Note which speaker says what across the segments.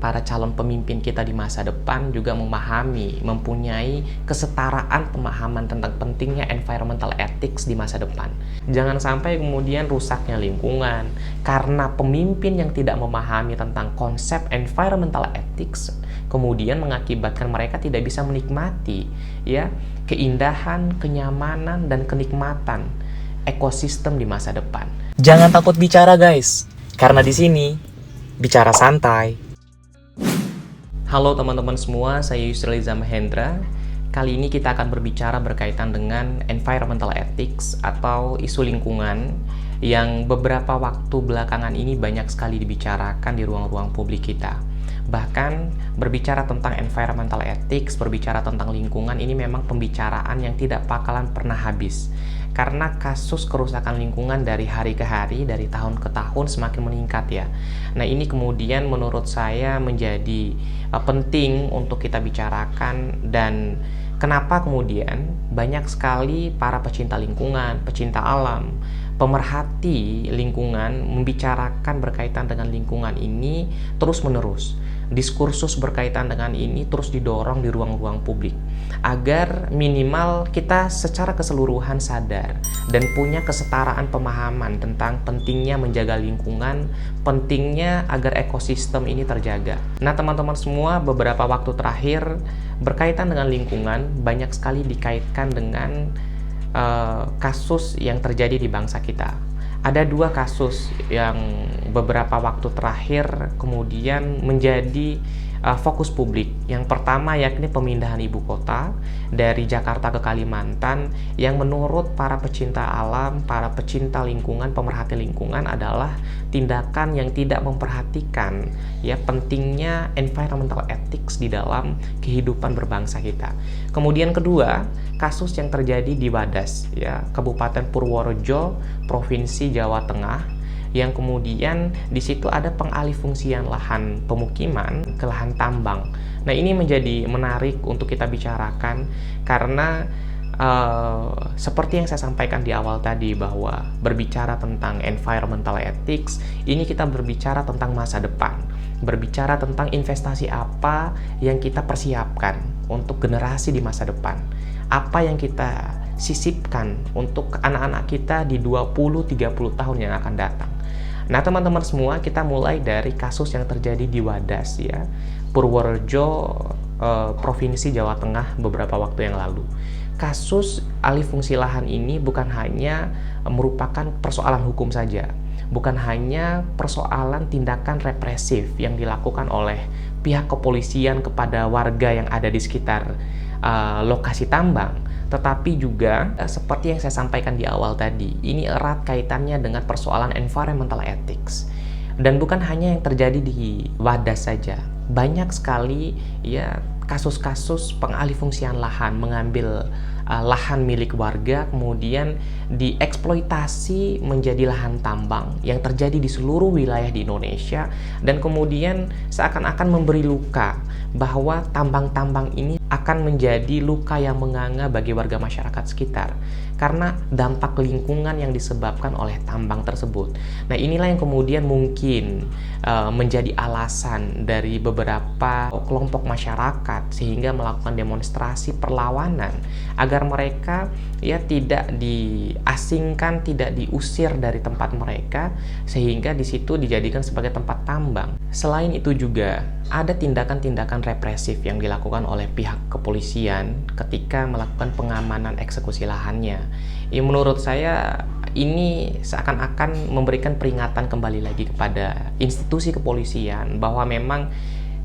Speaker 1: para calon pemimpin kita di masa depan juga mempunyai kesetaraan pemahaman tentang pentingnya environmental ethics di masa depan. Jangan sampai kemudian rusaknya lingkungan karena pemimpin yang tidak memahami tentang konsep environmental ethics, kemudian mengakibatkan mereka tidak bisa menikmati ya keindahan, kenyamanan, dan kenikmatan ekosistem di masa depan.
Speaker 2: Jangan takut bicara guys, karena di sini bicara santai.
Speaker 1: Halo teman-teman semua, saya Yusril Iza Mahendra. Kali ini kita akan berbicara berkaitan dengan environmental ethics atau isu lingkungan yang beberapa waktu belakangan ini banyak sekali dibicarakan di ruang-ruang publik kita. Bahkan berbicara tentang environmental ethics, berbicara tentang lingkungan, ini memang pembicaraan yang tidak bakalan pernah habis. Karena kasus kerusakan lingkungan dari hari ke hari, dari tahun ke tahun semakin meningkat ya. Nah ini kemudian menurut saya menjadi penting untuk kita bicarakan, dan kenapa kemudian banyak sekali para pecinta lingkungan, pecinta alam, pemerhati lingkungan membicarakan berkaitan dengan lingkungan ini terus-menerus. Diskursus berkaitan dengan ini terus didorong di ruang-ruang publik agar minimal kita secara keseluruhan sadar dan punya kesetaraan pemahaman tentang pentingnya menjaga lingkungan, pentingnya agar ekosistem ini terjaga. Nah teman-teman semua, beberapa waktu terakhir berkaitan dengan lingkungan banyak sekali dikaitkan dengan kasus yang terjadi di bangsa kita. Ada dua kasus yang beberapa waktu terakhir kemudian menjadi fokus publik. Yang pertama yakni pemindahan ibu kota dari Jakarta ke Kalimantan, yang menurut para pecinta alam, para pecinta lingkungan, pemerhati lingkungan adalah tindakan yang tidak memperhatikan ya pentingnya environmental ethics di dalam kehidupan berbangsa kita. Kemudian kedua, kasus yang terjadi di Wadas ya, Kabupaten Purworejo, Provinsi Jawa Tengah, yang kemudian di situ ada pengalihfungsian lahan pemukiman ke lahan tambang. Nah ini menjadi menarik untuk kita bicarakan karena seperti yang saya sampaikan di awal tadi, bahwa berbicara tentang environmental ethics ini kita berbicara tentang masa depan, berbicara tentang investasi apa yang kita persiapkan untuk generasi di masa depan, apa yang kita sisipkan untuk anak-anak kita di 20-30 tahun yang akan datang. Nah teman-teman semua, kita mulai dari kasus yang terjadi di Wadas ya, Purworejo, Provinsi Jawa Tengah beberapa waktu yang lalu. Kasus alih fungsi lahan ini bukan hanya merupakan persoalan hukum saja, bukan hanya persoalan tindakan represif yang dilakukan oleh pihak kepolisian kepada warga yang ada di sekitar lokasi tambang, tetapi juga seperti yang saya sampaikan di awal tadi, ini erat kaitannya dengan persoalan environmental ethics. Dan bukan hanya yang terjadi di Wadas saja, banyak sekali ya kasus-kasus pengalihfungsian lahan, mengambil lahan milik warga kemudian dieksploitasi menjadi lahan tambang yang terjadi di seluruh wilayah di Indonesia, dan kemudian seakan-akan memberi luka bahwa tambang-tambang ini akan menjadi luka yang menganga bagi warga masyarakat sekitar karena dampak lingkungan yang disebabkan oleh tambang tersebut. Nah inilah yang kemudian mungkin menjadi alasan dari beberapa kelompok masyarakat sehingga melakukan demonstrasi perlawanan agar mereka ya tidak diasingkan, tidak diusir dari tempat mereka, sehingga di situ dijadikan sebagai tempat tambang. Selain itu juga ada tindakan-tindakan represif yang dilakukan oleh pihak kepolisian ketika melakukan pengamanan eksekusi lahannya. Ya, menurut saya ini seakan-akan memberikan peringatan kembali lagi kepada institusi kepolisian bahwa memang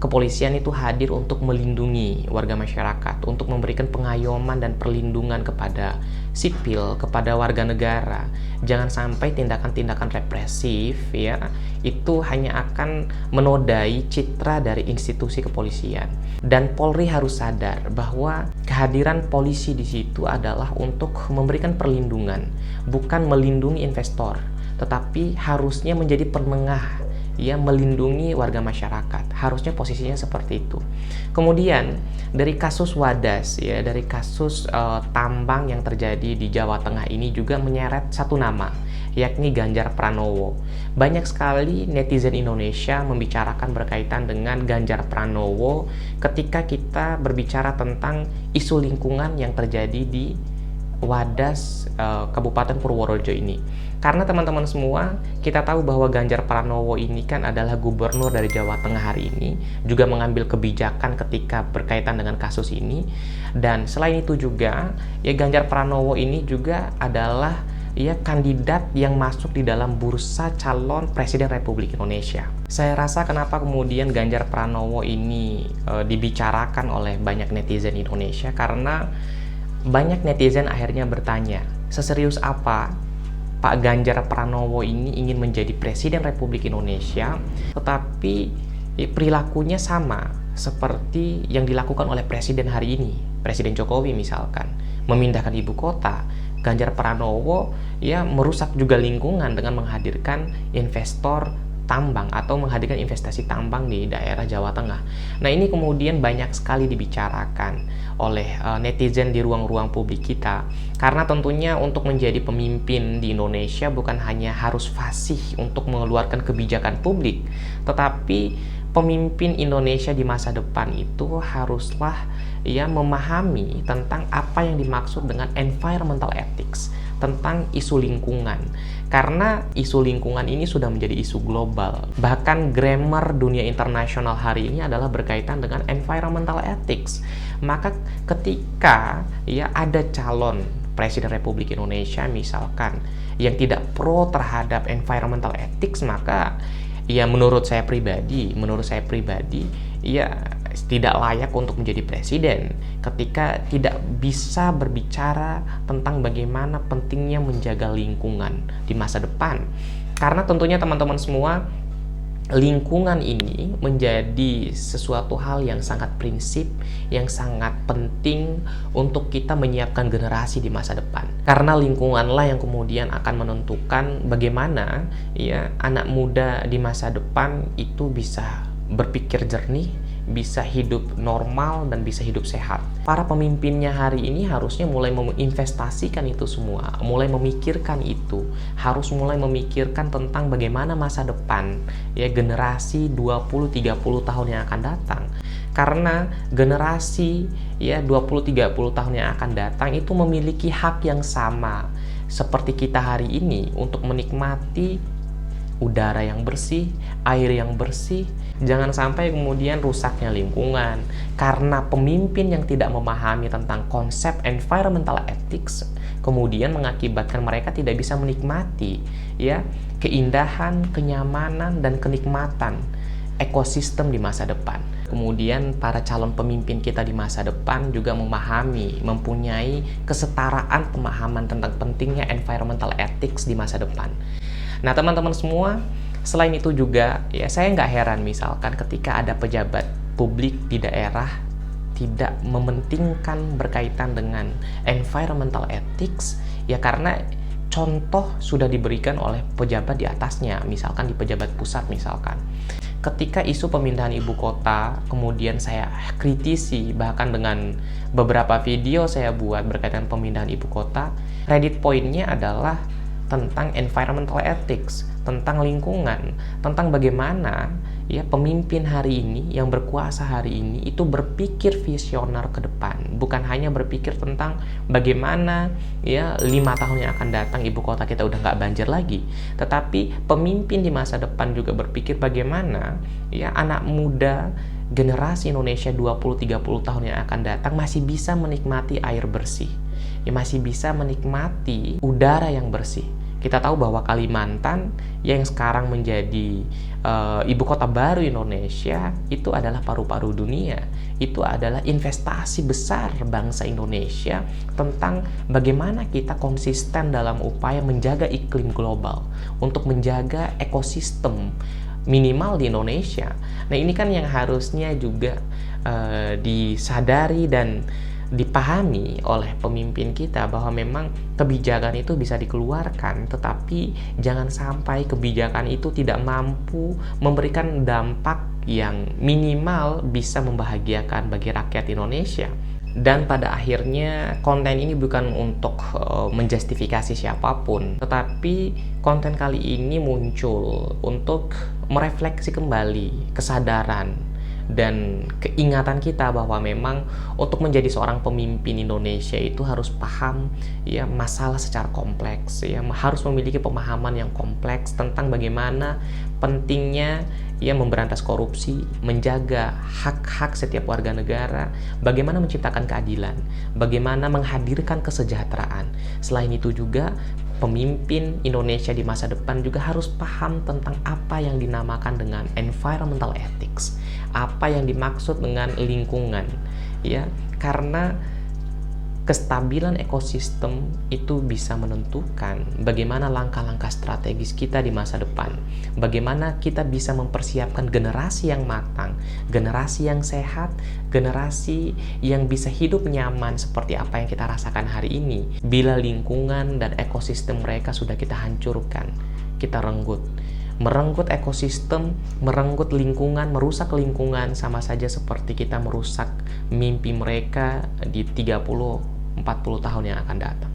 Speaker 1: kepolisian itu hadir untuk melindungi warga masyarakat, untuk memberikan pengayoman dan perlindungan kepada sipil, kepada warga negara. Jangan sampai tindakan-tindakan represif ya itu hanya akan menodai citra dari institusi kepolisian. Dan Polri harus sadar bahwa kehadiran polisi di situ adalah untuk memberikan perlindungan, bukan melindungi investor, tetapi harusnya menjadi penengah ya, melindungi warga masyarakat. Harusnya posisinya seperti itu. Kemudian dari kasus Wadas ya, dari kasus tambang yang terjadi di Jawa Tengah ini juga menyeret satu nama, yakni Ganjar Pranowo. Banyak sekali netizen Indonesia membicarakan berkaitan dengan Ganjar Pranowo ketika kita berbicara tentang isu lingkungan yang terjadi di Wadas Kabupaten Purworejo ini. Karena teman-teman semua, kita tahu bahwa Ganjar Pranowo ini kan adalah gubernur dari Jawa Tengah hari ini, juga mengambil kebijakan ketika berkaitan dengan kasus ini. Dan selain itu juga, ya Ganjar Pranowo ini juga adalah ya kandidat yang masuk di dalam bursa calon Presiden Republik Indonesia. Saya rasa kenapa kemudian Ganjar Pranowo ini dibicarakan oleh banyak netizen Indonesia, karena banyak netizen akhirnya bertanya, seserius apa Pak Ganjar Pranowo ini ingin menjadi Presiden Republik Indonesia, tetapi perilakunya sama seperti yang dilakukan oleh Presiden hari ini, Presiden Jokowi misalkan, memindahkan ibu kota. Ganjar Pranowo ya merusak juga lingkungan dengan menghadirkan investor tambang atau menghadirkan investasi tambang di daerah Jawa Tengah. Nah, ini kemudian banyak sekali dibicarakan oleh netizen di ruang-ruang publik kita, karena tentunya untuk menjadi pemimpin di Indonesia bukan hanya harus fasih untuk mengeluarkan kebijakan publik, tetapi pemimpin Indonesia di masa depan itu haruslah ya memahami tentang apa yang dimaksud dengan environmental ethics, tentang isu lingkungan. Karena isu lingkungan ini sudah menjadi isu global. Bahkan grammar dunia internasional hari ini adalah berkaitan dengan environmental ethics. Maka ketika ya ada calon Presiden Republik Indonesia misalkan yang tidak pro terhadap environmental ethics, maka ya menurut saya pribadi ya tidak layak untuk menjadi presiden ketika tidak bisa berbicara tentang bagaimana pentingnya menjaga lingkungan di masa depan. Karena tentunya teman-teman semua, lingkungan ini menjadi sesuatu hal yang sangat prinsip, yang sangat penting untuk kita menyiapkan generasi di masa depan. Karena lingkunganlah yang kemudian akan menentukan bagaimana ya anak muda di masa depan itu bisa berpikir jernih, bisa hidup normal, dan bisa hidup sehat. Para pemimpinnya hari ini harusnya mulai menginvestasikan itu semua, mulai memikirkan itu, harus mulai memikirkan tentang bagaimana masa depan ya generasi 20-30 tahun yang akan datang. Karena generasi ya 20-30 tahun yang akan datang itu memiliki hak yang sama seperti kita hari ini untuk menikmati udara yang bersih, air yang bersih. Jangan sampai kemudian rusaknya lingkungan karena pemimpin yang tidak memahami tentang konsep environmental ethics kemudian mengakibatkan mereka tidak bisa menikmati ya keindahan, kenyamanan, dan kenikmatan ekosistem di masa depan. Kemudian para calon pemimpin kita di masa depan juga memahami, mempunyai kesetaraan pemahaman tentang pentingnya environmental ethics di masa depan. Nah, teman-teman semua, selain itu juga, ya saya nggak heran misalkan ketika ada pejabat publik di daerah tidak mementingkan berkaitan dengan environmental ethics, ya karena contoh sudah diberikan oleh pejabat di atasnya, misalkan di pejabat pusat misalkan. Ketika isu pemindahan ibu kota, kemudian saya kritisi, bahkan dengan beberapa video saya buat berkaitan pemindahan ibu kota, credit point-nya adalah tentang environmental ethics, tentang lingkungan, tentang bagaimana ya pemimpin hari ini yang berkuasa hari ini itu berpikir visioner ke depan, bukan hanya berpikir tentang bagaimana ya 5 tahun yang akan datang ibu kota kita udah nggak banjir lagi, tetapi pemimpin di masa depan juga berpikir bagaimana ya anak muda generasi Indonesia 20-30 tahun yang akan datang masih bisa menikmati air bersih, ya masih bisa menikmati udara yang bersih. Kita tahu bahwa Kalimantan yang sekarang menjadi ibu kota baru Indonesia itu adalah paru-paru dunia. Itu adalah investasi besar bangsa Indonesia tentang bagaimana kita konsisten dalam upaya menjaga iklim global, untuk menjaga ekosistem minimal di Indonesia. Nah, ini kan yang harusnya juga disadari dan dipahami oleh pemimpin kita, bahwa memang kebijakan itu bisa dikeluarkan, tetapi jangan sampai kebijakan itu tidak mampu memberikan dampak yang minimal bisa membahagiakan bagi rakyat Indonesia. Dan pada akhirnya konten ini bukan untuk menjustifikasi siapapun, tetapi konten kali ini muncul untuk merefleksi kembali kesadaran dan keingatan kita bahwa memang untuk menjadi seorang pemimpin Indonesia itu harus paham ya masalah secara kompleks, ya harus memiliki pemahaman yang kompleks tentang bagaimana pentingnya ya memberantas korupsi, menjaga hak-hak setiap warga negara, bagaimana menciptakan keadilan, bagaimana menghadirkan kesejahteraan. Selain itu juga pemimpin Indonesia di masa depan juga harus paham tentang apa yang dinamakan dengan environmental ethics, apa yang dimaksud dengan lingkungan, ya, karena kestabilan ekosistem itu bisa menentukan bagaimana langkah-langkah strategis kita di masa depan, bagaimana kita bisa mempersiapkan generasi yang matang, generasi yang sehat, generasi yang bisa hidup nyaman seperti apa yang kita rasakan hari ini bila lingkungan dan ekosistem mereka sudah kita hancurkan, kita renggut. Merenggut ekosistem, merenggut lingkungan, merusak lingkungan sama saja seperti kita merusak mimpi mereka di 30-40 tahun yang akan datang.